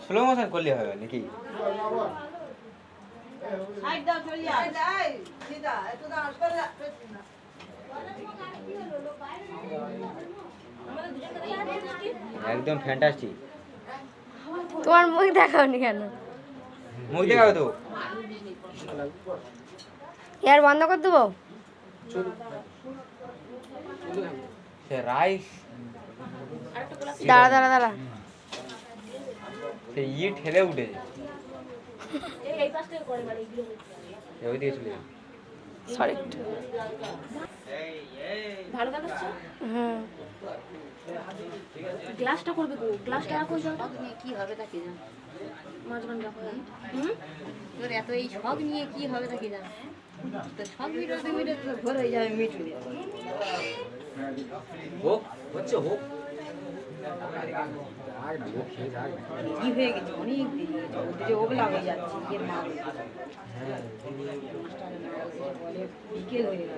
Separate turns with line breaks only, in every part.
Slow motion করলে হবে নাকি? একদম ফ্যান্টাস্টিক।
তোমার মুখ দেখাওনি কেন?
মুখ দেখাও তো।
এয়ার বন্ধ করে দেবো?
সে রাইস
দাঁড়া দাঁড়া দাঁড়া।
সে ঠেলে উঠেছে। ওইদিকে চলে যাও।
সরি।
ভালো দেখাচ্ছে।
হুম।
গ্লাসটা করবে গো, গ্লাসটা রাখো জলটা।
কি হবে তা কি জানো?
মাঝখানে রাখো।
তোর এত এই শখ নিয়ে কি হবে তা কি জানো? তো শখ মিটাতে মিটাতে তো ভোর হয়ে যাবে মিটুলে।
হোক হচ্ছে হোক।
কি হয়ে গেছে অনেক দিন যে ওগুলা হয়ে যাচ্ছে এর মা বিকেল হয়ে গেল।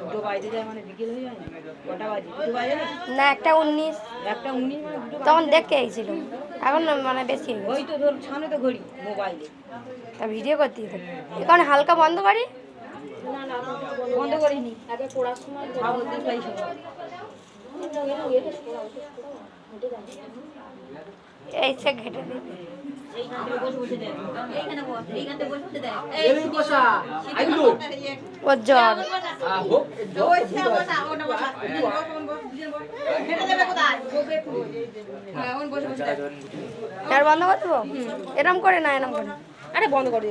দুটো বাজতে যায় মানে বিকেল হয়ে যায় না? কটা বাজে? দুটো বাজে না?
না, 1:19।
1:19 মানে দুটো
তখন দেখতে এসেছিলাম, এখন মানে বেশি হয়ে
ওই
গেছে।
তো ধর সামনে তো ঘড়ি মোবাইলে
তা ভিডিও করতে এখন হালকা বন্ধ করি।
না না
বন্ধ করিনি।
আগে পড়ার সময়
সব বলতে পাই সময়
এই সে ঘেটে দেবে।
এইখানে বসে বসে দেয়। এইখানে বস, এইখানে বসে বসে দেয়।
এই বসা আইলো
ওর জ্বর।
হোক
ওই সে বসা, ওটা বসা। হেঁটে যাবে কোথায়? হ্যাঁ, ওন বসে বসে দেয়।
এয়ার বন্ধ করে দেবো? এরম করে না, এরম করে।
আরে বন্ধ করে